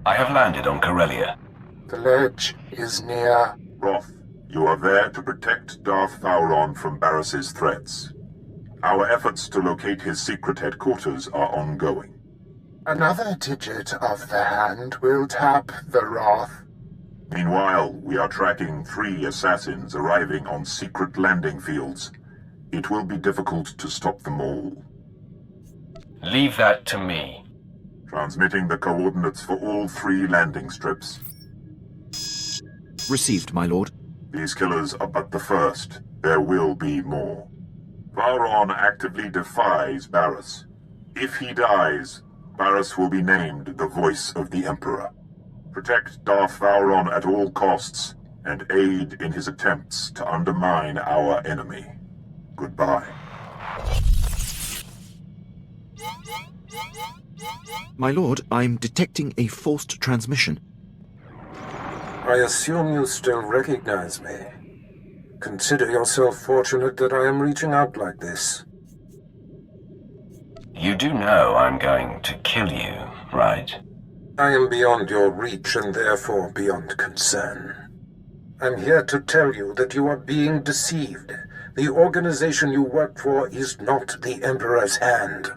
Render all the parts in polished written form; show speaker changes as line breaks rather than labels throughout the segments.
I have landed on Corellia.
The ledge is near.
Roth, you are there to protect Darth Vowron from Barris's threats. Our efforts to locate his secret headquarters are ongoing.
Another digit of the hand will tap the Roth.
Meanwhile, we are tracking 3 assassins arriving on secret landing fields. It will be difficult to stop them all.
Leave that to me.
Transmitting the coordinates for all 3 landing strips.
Received, my lord.
These killers are but the first. There will be more. Vowron actively defies Barris. If he dies, Barris will be named the Voice of the Emperor. Protect Darth Vowron at all costs, and aid in his attempts to undermine our enemy. Goodbye.
My lord, I'm detecting a forced transmission.
I assume you still recognize me. Consider yourself fortunate that I am reaching out like this.
You do know I'm going to kill you, right?
I am beyond your reach and therefore beyond concern. I'm here to tell you that you are being deceived. The organization you work for is not the Emperor's hand.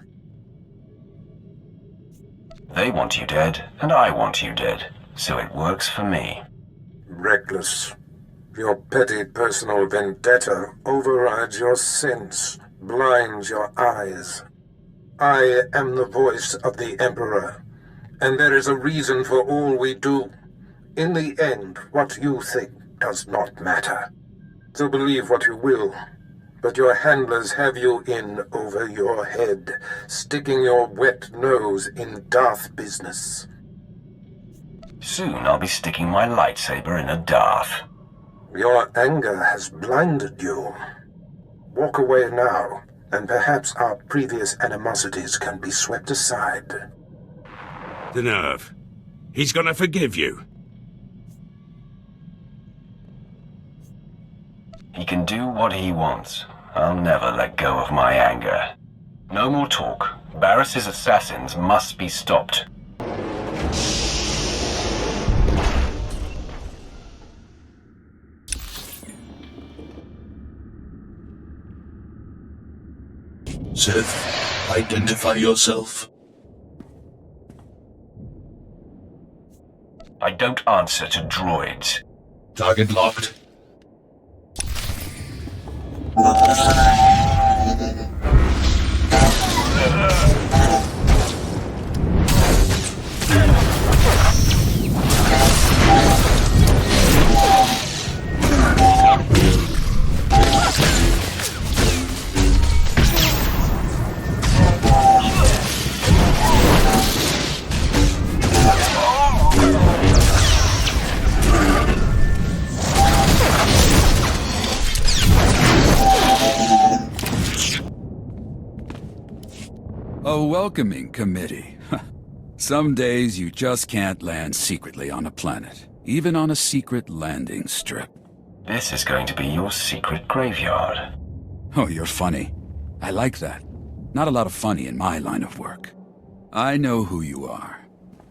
They want you dead, and I want you dead, so it works for me.
Reckless. Your petty personal vendetta overrides your sense, blinds your eyes. I am the voice of the Emperor, and there is a reason for all we do. In the end, what you think does not matter. So believe what you will, but your handlers have you in over your head, sticking your wet nose in Darth business.
Soon I'll be sticking my lightsaber in a Darth.
Your anger has blinded you. Walk away now, and perhaps our previous animosities can be swept aside.
The nerve. He's gonna forgive you.
He can do what he wants. I'll never let go of my anger. No more talk. Barris's assassins must be stopped.
Sith, identify yourself.
I don't answer to droids.
Target locked.
A welcoming committee. Some days you just can't land secretly on a planet, even on a secret landing strip.
This is going to be your secret graveyard.
Oh, you're funny. I like that. Not a lot of funny in my line of work. I know who you are.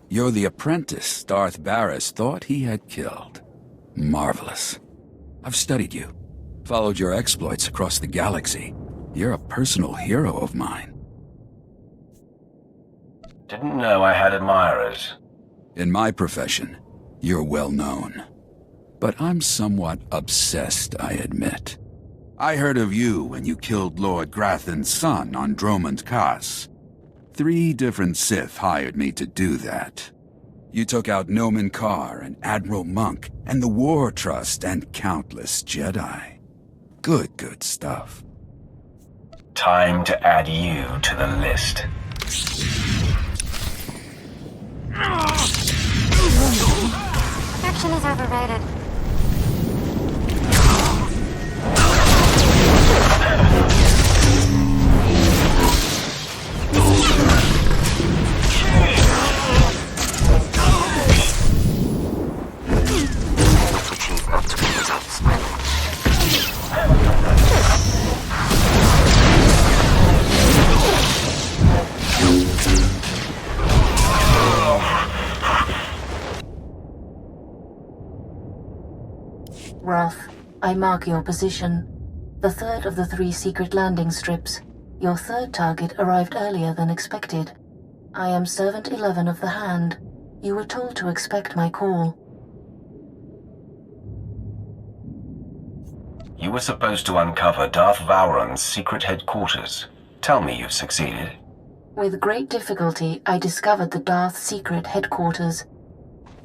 You're the apprentice Darth Barris thought he had killed. Marvelous. I've studied you, followed your exploits across the galaxy. You're a personal hero of mine.
Didn't know I had admirers.
In my profession, you're well known. But I'm somewhat obsessed, I admit. I heard of you when you killed Lord Grathan's son on Dromund Kaas. 3 different Sith hired me to do that. You took out Nomen Karr and Admiral Monk and the War Trust and countless Jedi. Good stuff.
Time to add you to the list.
Action is overrated. Wrath, I mark your position. The third of the 3 secret landing strips. Your third target arrived earlier than expected. I am Servant 11 of the Hand. You were told to expect my call.
You were supposed to uncover Darth Vowron's secret headquarters. Tell me you've succeeded.
With great difficulty, I discovered the Darth secret headquarters.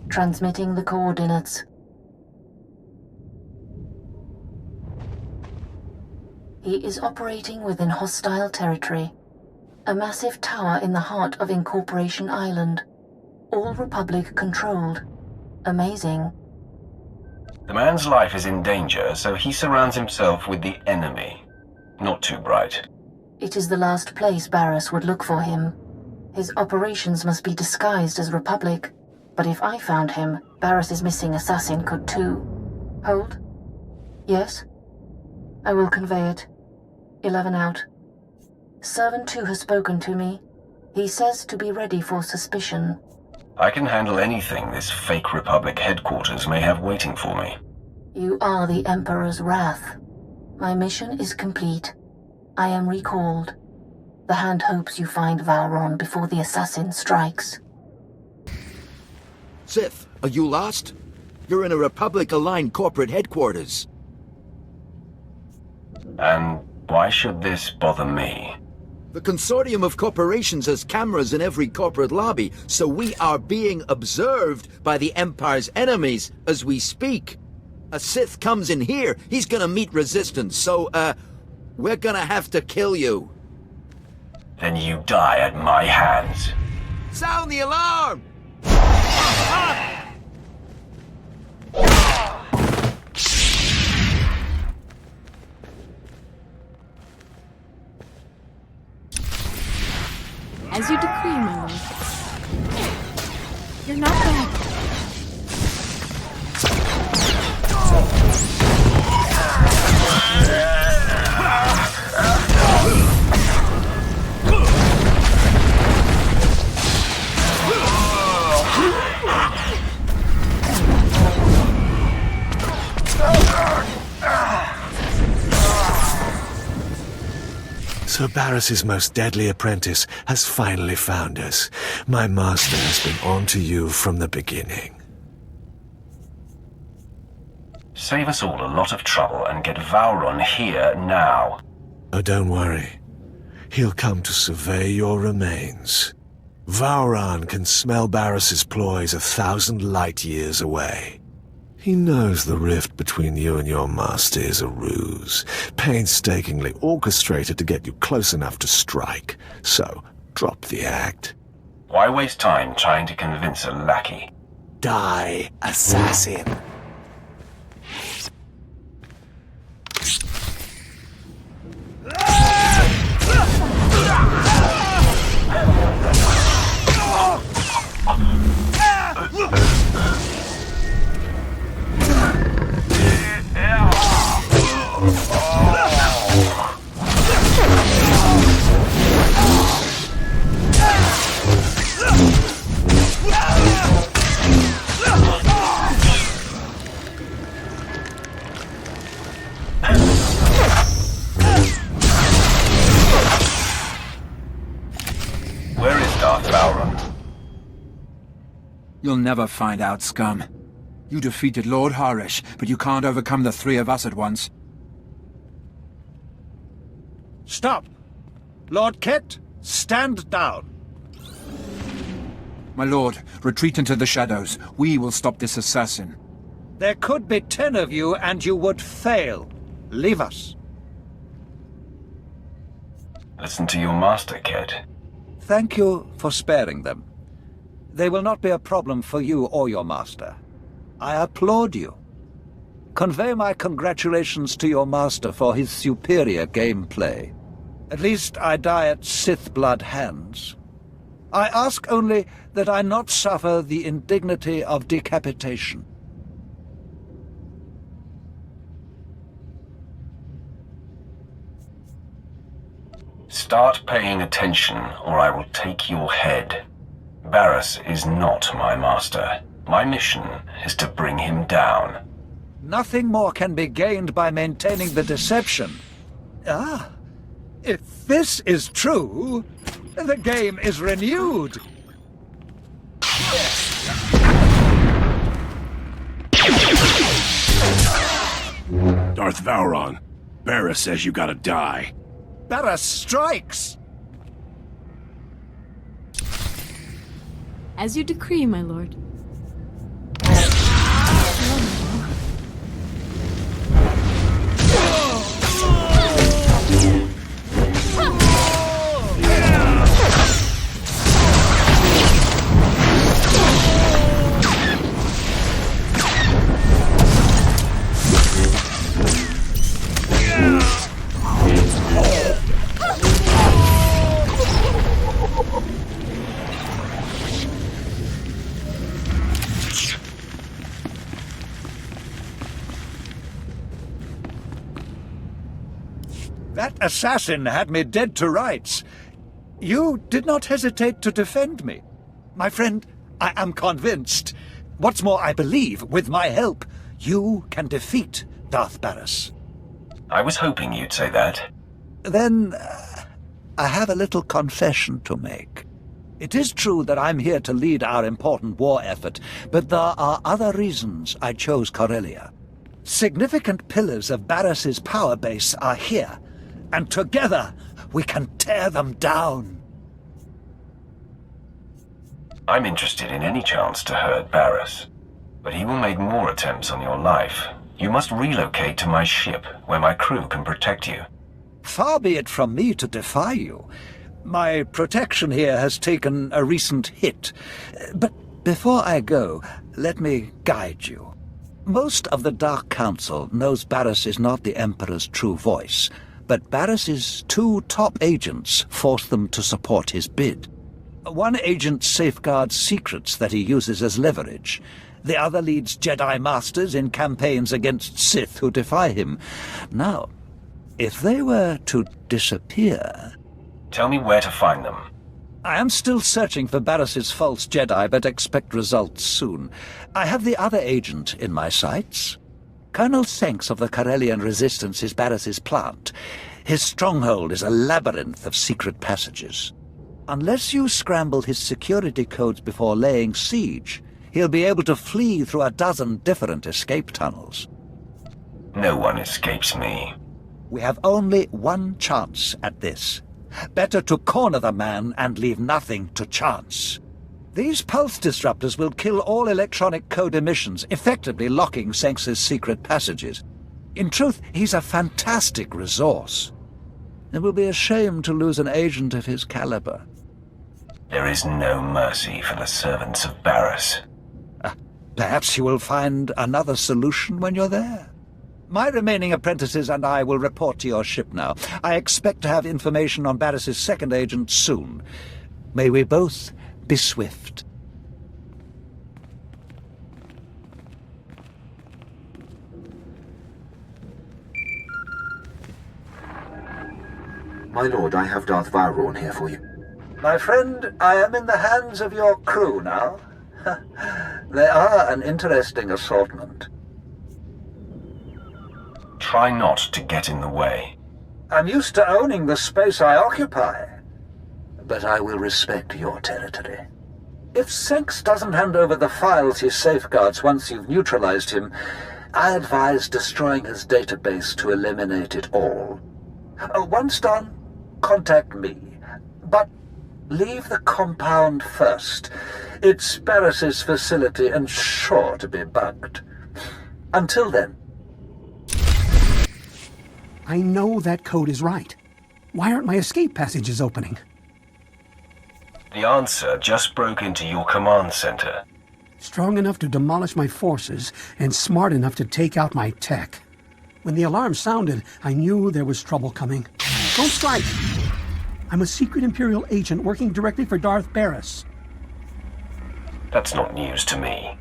Transmitting the coordinates. He is operating within hostile territory. A massive tower in the heart of Incorporation Island. All Republic controlled. Amazing.
The man's life is in danger, so he surrounds himself with the enemy. Not too bright.
It is the last place Barriss would look for him. His operations must be disguised as Republic. But if I found him, Barriss's missing assassin could too. Hold. Yes? I will convey it. 11 out. Servant 2 has spoken to me. He says to be ready for suspicion.
I can handle anything this fake Republic headquarters may have waiting for me.
You are the Emperor's wrath. My mission is complete. I am recalled. The Hand hopes you find Vowron before the assassin strikes.
Sith, are you lost? You're in a Republic-aligned corporate headquarters.
And why should this bother me?
The consortium of corporations has cameras in every corporate lobby, so we are being observed by the Empire's enemies as we speak. A Sith comes in here, he's gonna meet resistance, so, we're gonna have to kill you.
Then you die at my hands.
Sound the alarm!
As you decree, my lord. You're not bad.
So Barriss's most deadly apprentice has finally found us. My master has been on to you from the beginning.
Save us all a lot of trouble and get Vowron here now.
Oh, don't worry. He'll come to survey your remains. Vowron can smell Barriss's ploys 1,000 light years away. He knows the rift between you and your master is a ruse, painstakingly orchestrated to get you close enough to strike. So, drop the act.
Why waste time trying to convince a lackey?
Die, assassin.
Where is Darth Vowron?
You'll never find out, scum. You defeated Lord Harish, but you can't overcome the 3 of us at once.
Stop! Lord Ket, stand down.
My lord, retreat into the shadows. We will stop this assassin.
There could be 10 of you, and you would fail. Leave us.
Listen to your master, Ket.
Thank you for sparing them. They will not be a problem for you or your master. I applaud you. Convey my congratulations to your master for his superior gameplay. At least I die at Sith blood hands. I ask only that I not suffer the indignity of decapitation.
Start paying attention, or I will take your head. Barriss is not my master. My mission is to bring him down.
Nothing more can be gained by maintaining the deception. Ah, if this is true, the game is renewed.
Darth Vowron, Barris says you gotta die.
Barris strikes!
As you decree, my lord.
That assassin had me dead to rights. You did not hesitate to defend me. My friend, I am convinced. What's more, I believe, with my help, you can defeat Darth Barris.
I was hoping you'd say that.
Then, I have a little confession to make. It is true that I'm here to lead our important war effort, but there are other reasons I chose Corellia. Significant pillars of Barris's power base are here, and together we can tear them down.
I'm interested in any chance to hurt Barris, but he will make more attempts on your life. You must relocate to my ship, where my crew can protect you.
Far be it from me to defy you. My protection here has taken a recent hit. But before I go, let me guide you. Most of the Dark Council knows Barris is not the Emperor's true voice, but Barris's two top agents force them to support his bid. One agent safeguards secrets that he uses as leverage. The other leads Jedi Masters in campaigns against Sith who defy him. Now, if they were to disappear...
Tell me where to find them.
I am still searching for Barris's false Jedi, but expect results soon. I have the other agent in my sights. Colonel Senks of the Corellian Resistance is Barris's plant. His stronghold is a labyrinth of secret passages. Unless you scramble his security codes before laying siege, he'll be able to flee through a dozen different escape tunnels.
No one escapes me.
We have only one chance at this. Better to corner the man and leave nothing to chance. These pulse disruptors will kill all electronic code emissions, effectively locking Senks's secret passages. In truth, he's a fantastic resource. It will be a shame to lose an agent of his caliber.
There is no mercy for the servants of Barris.
Perhaps you will find another solution when you're there. My remaining apprentices and I will report to your ship now. I expect to have information on Barris's second agent soon. May we both be swift.
My lord, I have Darth Vowron here for you.
My friend, I am in the hands of your crew now. They are an interesting assortment.
Try not to get in the way.
I'm used to owning the space I occupy. But I will respect your territory. If Senks doesn't hand over the files he safeguards once you've neutralized him, I advise destroying his database to eliminate it all. Once done, contact me. But leave the compound first. It's Barris's facility and sure to be bugged. Until then.
I know that code is right. Why aren't my escape passages opening?
The answer just broke into your command center.
Strong enough to demolish my forces and smart enough to take out my tech. When the alarm sounded, I knew there was trouble coming. Don't strike! I'm a secret Imperial agent working directly for Darth Barris.
That's not news to me.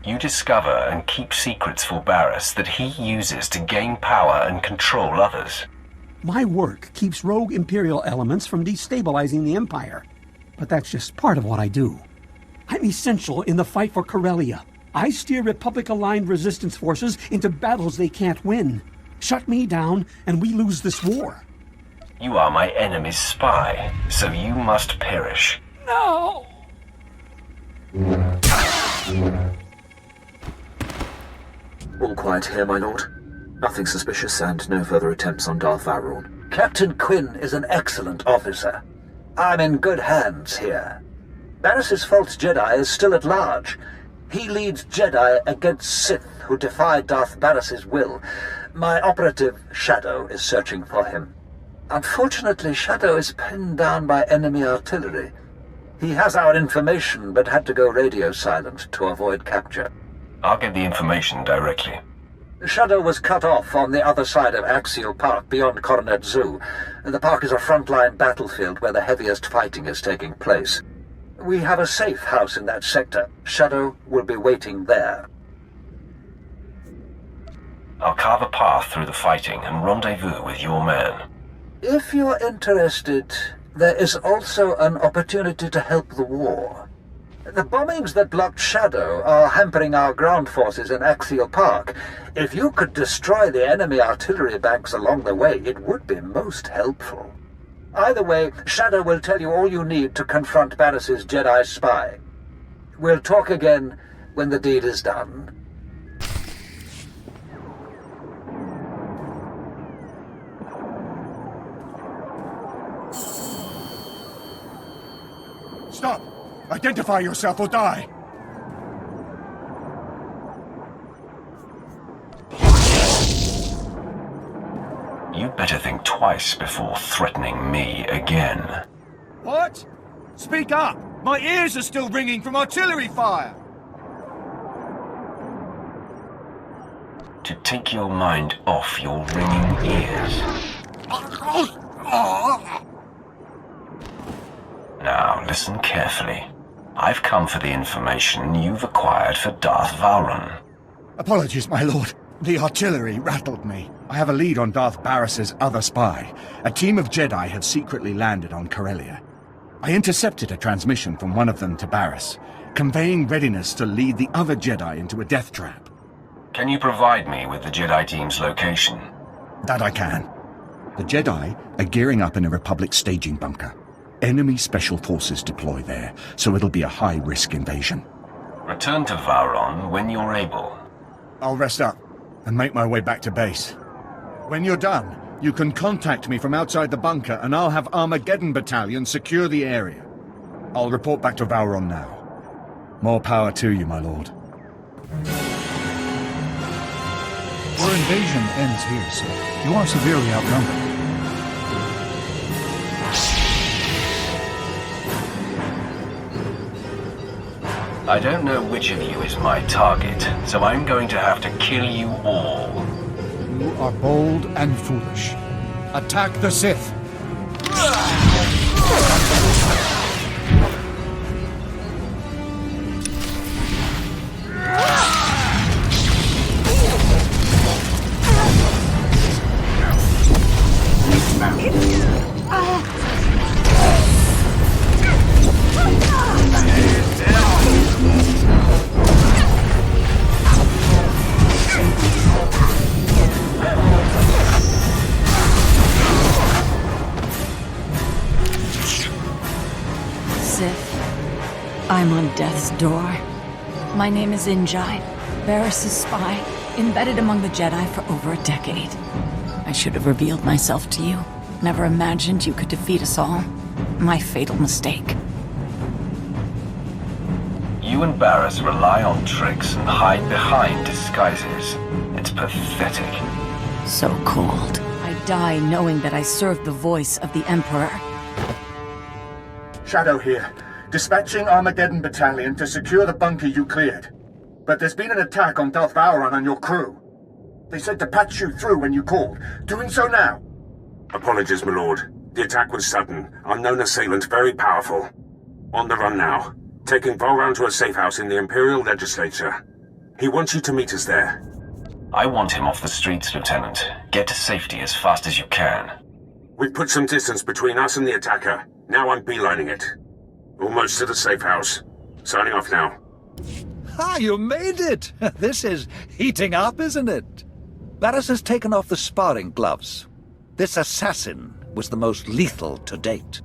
You discover and keep secrets for Barris that he uses to gain power and control others.
My work keeps rogue Imperial elements from destabilizing the Empire. But that's just part of what I do. I'm essential in the fight for Corellia. I steer Republic-aligned resistance forces into battles they can't win. Shut me down, and we lose this war.
You are my enemy's spy, so you must perish.
No!
All quiet here, my lord. Nothing suspicious and no further attempts on Darth Vowrawn.
Captain Quinn is an excellent officer. I'm in good hands here. Barris's false Jedi is still at large. He leads Jedi against Sith who defy Darth Barris's will. My operative, Shadow, is searching for him. Unfortunately, Shadow is pinned down by enemy artillery. He has our information, but had to go radio silent to avoid capture.
I'll get the information directly.
Shadow was cut off on the other side of Axial Park, beyond Coronet Zoo. The park is a frontline battlefield where the heaviest fighting is taking place. We have a safe house in that sector. Shadow will be waiting there.
I'll carve a path through the fighting and rendezvous with your man.
If you're interested, there is also an opportunity to help the war. The bombings that blocked Shadow are hampering our ground forces in Axial Park. If you could destroy the enemy artillery banks along the way, it would be most helpful. Either way, Shadow will tell you all you need to confront Barris's Jedi spy. We'll talk again when the deed is done.
Stop! Identify yourself or die!
You'd better think twice before threatening me again.
What? Speak up! My ears are still ringing from artillery fire!
To take your mind off your ringing ears. Now, listen carefully. I've come for the information you've acquired for Darth Vowrawn.
Apologies, my lord. The artillery rattled me. I have a lead on Darth Barris's other spy. A team of Jedi have secretly landed on Corellia. I intercepted a transmission from one of them to Barris, conveying readiness to lead the other Jedi into a death trap.
Can you provide me with the Jedi team's location?
That I can. The Jedi are gearing up in a Republic staging bunker. Enemy special forces deploy there, so it'll be a high-risk invasion.
Return to Vowrawn when you're able.
I'll rest up and make my way back to base. When you're done, you can contact me from outside the bunker and I'll have Armageddon Battalion secure the area. I'll report back to Vowrawn now. More power to you, my lord.
Your invasion ends here, sir. You are severely outnumbered.
I don't know which of you is my target, so I'm going to have to kill you all.
You are bold and foolish. Attack the Sith!
I'm on death's door. My name is Injai, Barris's spy, embedded among the Jedi for over a decade. I should have revealed myself to you. Never imagined you could defeat us all. My fatal mistake.
You and Barris rely on tricks and hide behind disguises. It's pathetic.
So cold. I die knowing that I served the voice of the Emperor.
Shadow here. Dispatching Armageddon Battalion to secure the bunker you cleared. But there's been an attack on Darth Vowrawn and your crew. They said to patch you through when you called. Doing so now.
Apologies, my lord. The attack was sudden. Unknown assailant, very powerful. On the run now. Taking Vowrawn to a safe house in the Imperial Legislature. He wants you to meet us there.
I want him off the streets, Lieutenant. Get to safety as fast as you can.
We've put some distance between us and the attacker. Now I'm beelining it. Almost to the safe house. Signing off now.
Ah, you made it! This is heating up, isn't it? Barris has taken off the sparring gloves. This assassin was the most lethal to date.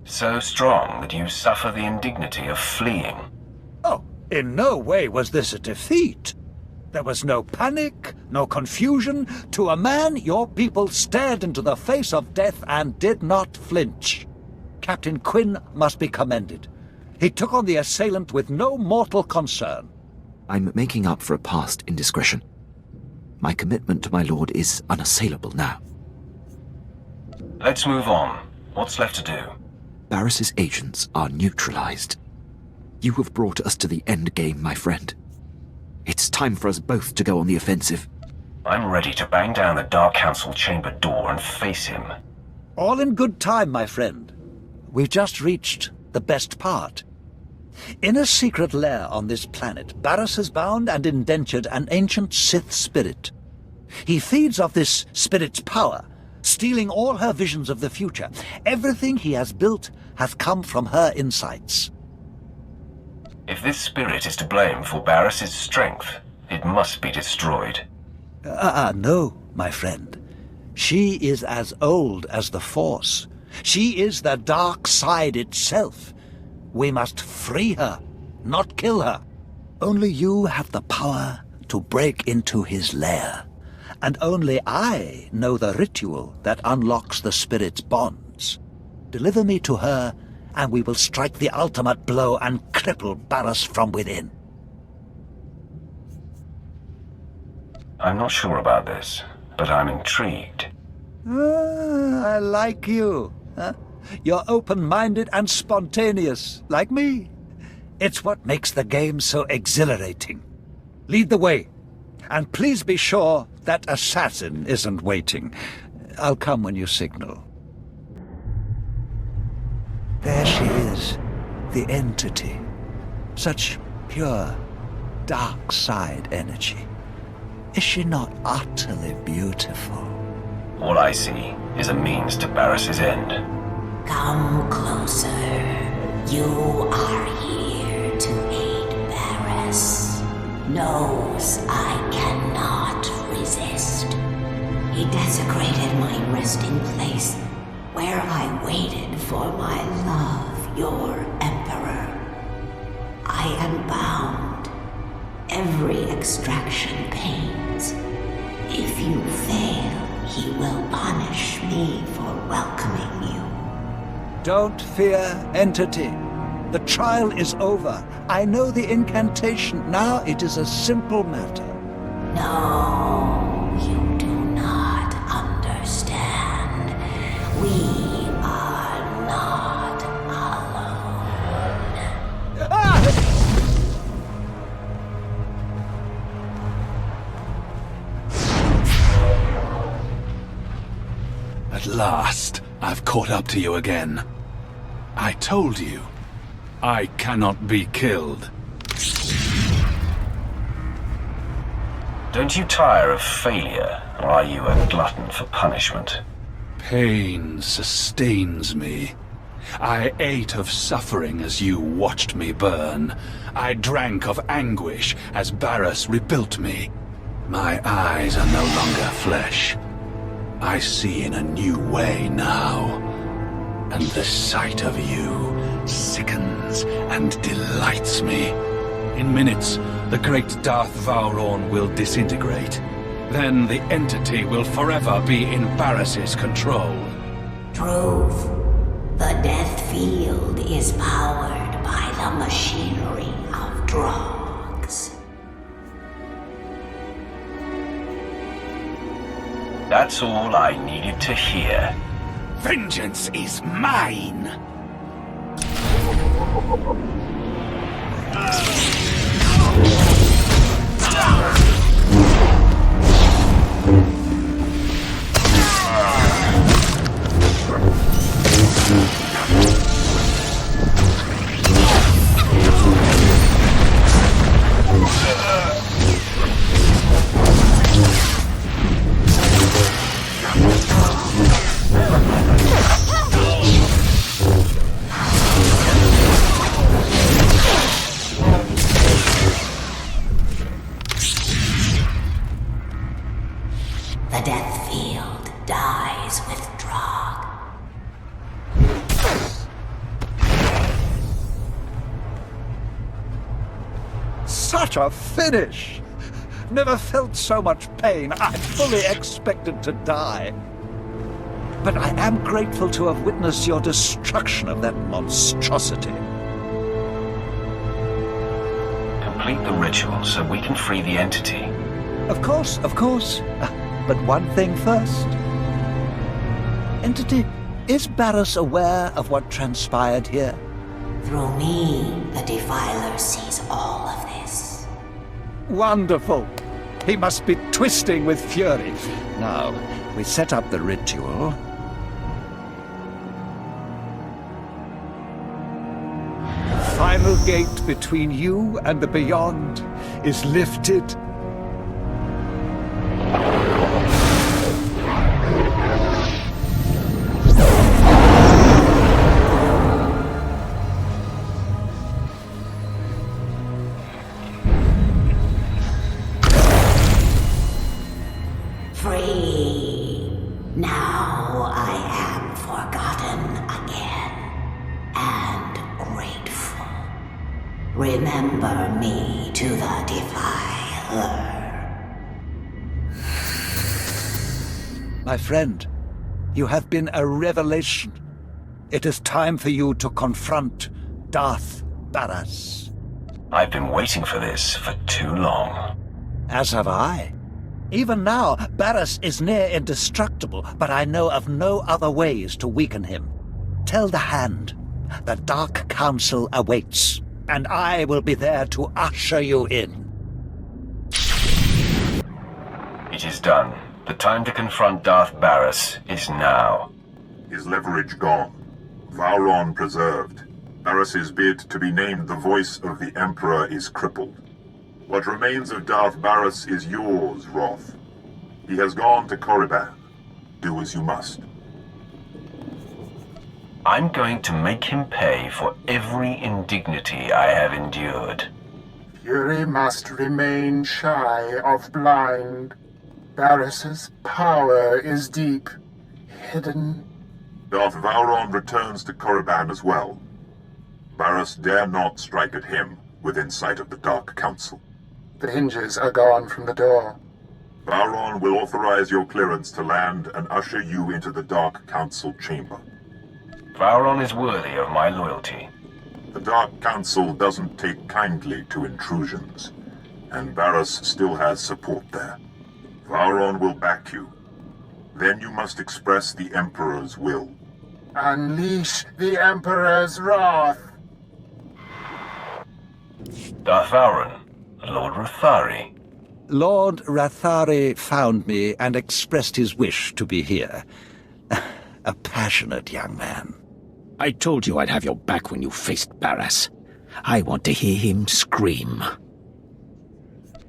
So strong that you suffer the indignity of fleeing.
Oh, in no way was this a defeat. There was no panic, no confusion. To a man, your people stared into the face of death and did not flinch. Captain Quinn must be commended. He took on the assailant with no mortal concern.
I'm making up for a past indiscretion. My commitment to my lord is unassailable now.
Let's move on. What's left to do?
Barris's agents are neutralized. You have brought us to the end game, my friend. It's time for us both to go on the offensive.
I'm ready to bang down the Dark Council chamber door and face him.
All in good time, my friend. We've just reached the best part. In a secret lair on this planet, Barris has bound and indentured an ancient Sith spirit. He feeds off this spirit's power, stealing all her visions of the future. Everything he has built has come from her insights.
If this spirit is to blame for Barris's strength, it must be destroyed.
No, my friend. She is as old as the Force. She is the dark side itself. We must free her, not kill her. Only you have the power to break into his lair. And only I know the ritual that unlocks the spirit's bonds. Deliver me to her, and we will strike the ultimate blow and cripple Barris from within.
I'm not sure about this, but I'm intrigued.
I like you. Huh? You're open-minded and spontaneous, like me. It's what makes the game so exhilarating. Lead the way, and please be sure that assassin isn't waiting. I'll come when you signal. There she is, the entity. Such pure, dark side energy. Is she not utterly beautiful?
All I see is a means to Barris's end.
Come closer. You are here to aid Barris. Knows I cannot resist. He desecrated my resting place, where I waited for my love, your Emperor. I am bound. Every extraction pains. If you fail, he will punish me for welcoming you.
Don't fear, entity. The trial is over. I know the incantation. Now it is a simple matter.
No, you do not understand. We are not alone.
At last, I've caught up to you again. I told you, I cannot be killed.
Don't you tire of failure, or are you a glutton for punishment?
Pain sustains me. I ate of suffering as you watched me burn. I drank of anguish as Barris rebuilt me. My eyes are no longer flesh. I see in a new way now. And the sight of you sickens and delights me. In minutes, the great Darth Vowrawn will disintegrate. Then the entity will forever be in Barris's control.
Truth. The death field is powered by the machinery of drugs.
That's all I needed to hear.
Vengeance is mine!
death field dies with Drog.
Such a finish! Never felt so much pain. I fully expected to die. But I am grateful to have witnessed your destruction of that monstrosity.
Complete the ritual so we can free the entity.
Of course, of course. But one thing first. Entity, is Barris aware of what transpired here?
Through me, the Defiler sees all of this.
Wonderful. He must be twisting with fury. Now, we set up the ritual. The final gate between you and the beyond is lifted.
Free. Now I am forgotten again. And grateful. Remember me to the Defiler.
My friend, you have been a revelation. It is time for you to confront Darth Barris.
I've been waiting for this for too long.
As have I. Even now, Barris is near indestructible, but I know of no other ways to weaken him. Tell the Hand, the Dark Council awaits, and I will be there to usher you in.
It is done. The time to confront Darth Barris is now.
His leverage gone. Vauron preserved. Barris's bid to be named the voice of the Emperor is crippled. What remains of Darth Barris is yours, Roth. He has gone to Korriban. Do as you must.
I'm going to make him pay for every indignity I have endured.
Fury must remain shy of blind. Barris's power is deep, hidden.
Darth Vauron returns to Korriban as well. Barris dare not strike at him within sight of the Dark Council.
The hinges are gone from the door.
Vauron will authorize your clearance to land and usher you into the Dark Council chamber.
Vauron is worthy of my loyalty.
The Dark Council doesn't take kindly to intrusions, and Barris still has support there. Vauron will back you. Then you must express the Emperor's will.
Unleash the Emperor's wrath!
Darth Vauron, Lord Rathari.
Lord Rathari found me and expressed his wish to be here. A passionate young man.
I told you I'd have your back when you faced Barris. I want to hear him scream.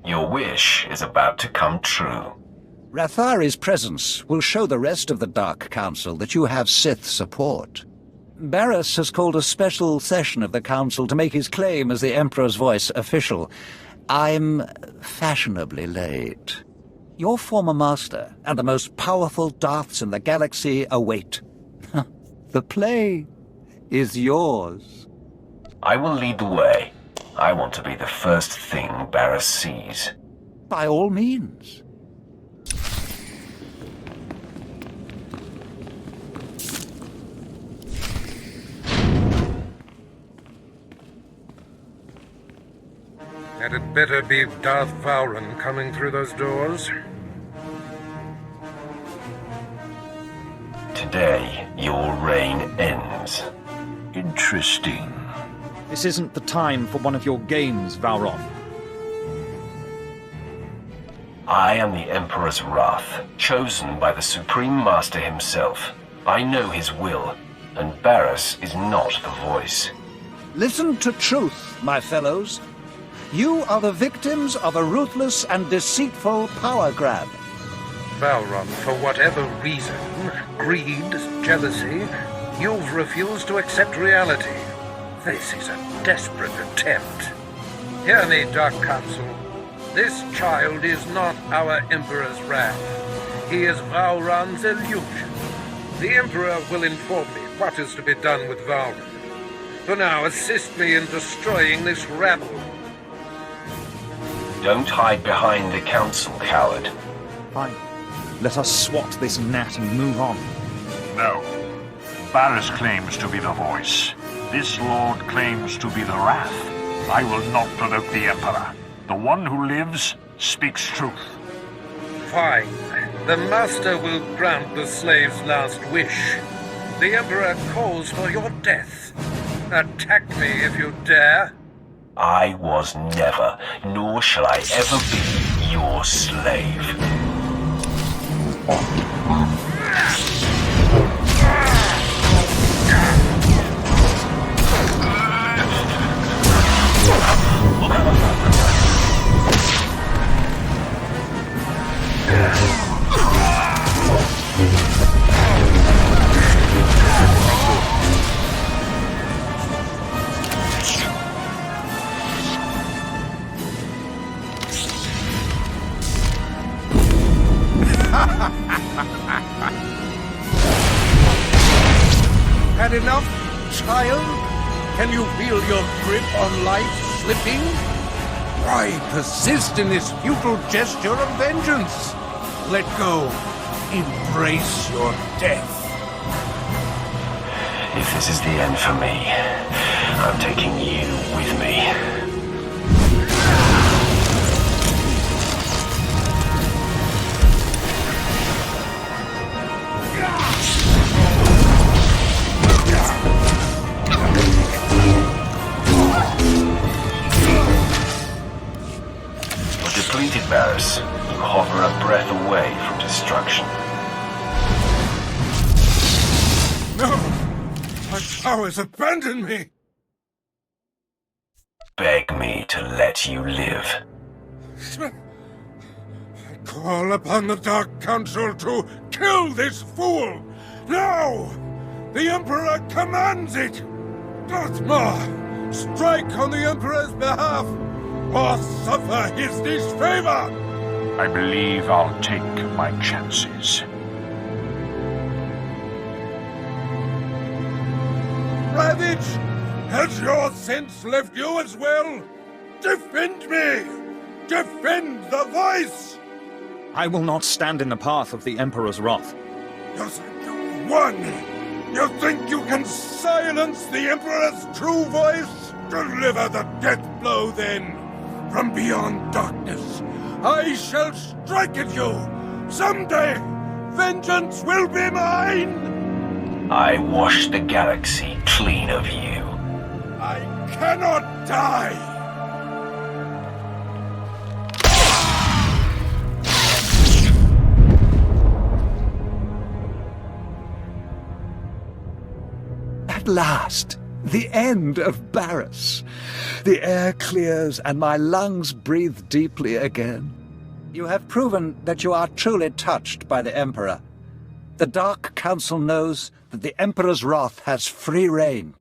Your wish is about to come true.
Rathari's presence will show the rest of the Dark Council that you have Sith support. Barris has called a special session of the Council to make his claim as the Emperor's voice official. I'm fashionably late. Your former master and the most powerful Darths in the galaxy await. The play is yours.
I will lead the way. I want to be the first thing Barris sees.
By all means.
Had it better be Darth Vauron coming through those doors?
Today, your reign ends.
Interesting. This isn't the time for one of your games, Vauron.
I am the Emperor's wrath, chosen by the Supreme Master himself. I know his will, and Barris is not the voice.
Listen to truth, my fellows. You are the victims of a ruthless and deceitful power grab.
Vauron, for whatever reason, greed, jealousy, you've refused to accept reality. This is a desperate attempt. Hear me, Dark Council. This child is not our Emperor's wrath. He is Vauran's illusion. The Emperor will inform me what is to be done with Vauran. For now, assist me in destroying this rabble.
Don't hide behind the Council, coward.
Fine. Let us swat this gnat and move on.
No. Barris claims to be the voice. This lord claims to be the wrath. I will not provoke the Emperor. The one who lives speaks truth.
Fine. The Master will grant the slave's last wish. The Emperor calls for your death. Attack me if you dare.
I was never, nor shall I ever be, your slave.
Had enough, child? Can you feel your grip on life slipping? Why persist in this futile gesture of vengeance? Let go. Embrace your death.
If this is the end for me, I'm taking you with me. Depleted, Barris. You hover a breath away from destruction.
No! My powers abandon me!
Beg me to let you live.
I call upon the Dark Council to kill this fool! Now! The Emperor commands it! Darthmar, strike on the Emperor's behalf! Or suffer his disfavor!
I believe I'll take my chances.
Ravage! Has your sense left you as well? Defend me! Defend the voice!
I will not stand in the path of the Emperor's wrath.
One! You think you can silence the Emperor's true voice? Deliver the death blow then! From beyond darkness, I shall strike at you! Someday, vengeance will be mine!
I wash the galaxy clean of you.
I cannot die!
At last! The end of Barris. The air clears and my lungs breathe deeply again. You have proven that you are truly touched by the Emperor. The Dark Council knows that the Emperor's wrath has free reign.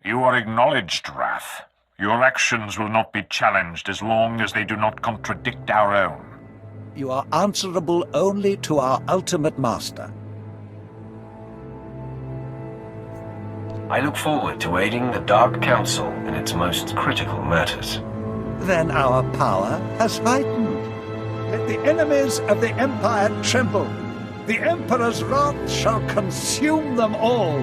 You are acknowledged, Wrath. Your actions will not be challenged as long as they do not contradict our own.
You are answerable only to our ultimate master.
I look forward to aiding the Dark Council in its most critical matters.
Then our power has heightened. Let the enemies of the Empire tremble. The Emperor's wrath shall consume them all.